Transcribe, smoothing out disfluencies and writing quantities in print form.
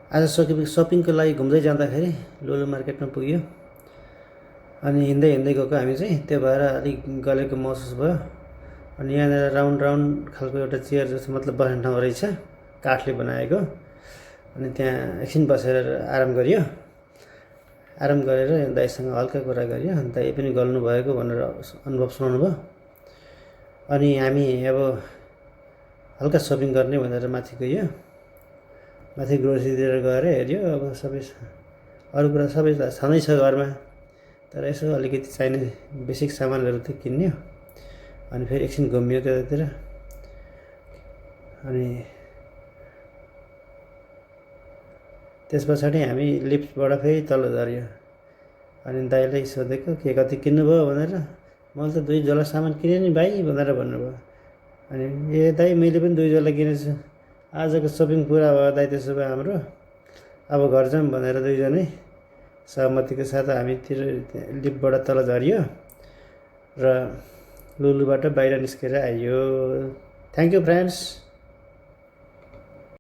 आज सपिङको लागि घुम्दै जाँदाखेरि लुलु मार्केटमा पुग्यो। अनि हिँड्दै हिँड्दै गएको हामी चाहिँ, त्यो भएर अलिक गलेको महसुस भयो। अनि यहाँनिर राउन्ड राउन्ड खालको एउटा चेयर जस्तो मतलब बस्ने ठाउँ रहेछ, काठले बनाएको। अनि त्यहाँ एकछिन बसेर आराम गरियो। आराम गरेर दाइसँग हल्का कुरा गरियो। अनि दाइ पनि गल्नु भएको भनेर अनुभव सुनाउनु भयो। अनि हामी अब हल्का सपिङ गर्ने भनेर माथि गयो। माथि ग्रोसरीतिर गएर हेऱ्यो। अब सबै अरू कुरा सबै छँदैछ घरमा, तर यसो अलिकति चाहिने बेसिक सामानहरू त किन्यो। अनि फेरि एकछिन घुमियो त्यतातिर। अनि त्यस पछाडि हामी लिफ्टबाट फेरि तल झऱ्यो। अनि दाइलाई सोधेको के कति किन्नुभयो भनेर। मैले त 2 झोला सामान किनेँ नि भाइ भनेर भन्नुभयो। अनि ए दाइ मैले पनि 2 झोला किनेछु। आजको सपिङ पुरा भयो दाइ, त्यसो भए हाम्रो अब घर जाऊँ भनेर दुईजनै सहमतिको साथ हामीतिर लिफ्टबाट तल झरियो र लुलुबाट बाहिर निस्केर आइयो। Thank you friends.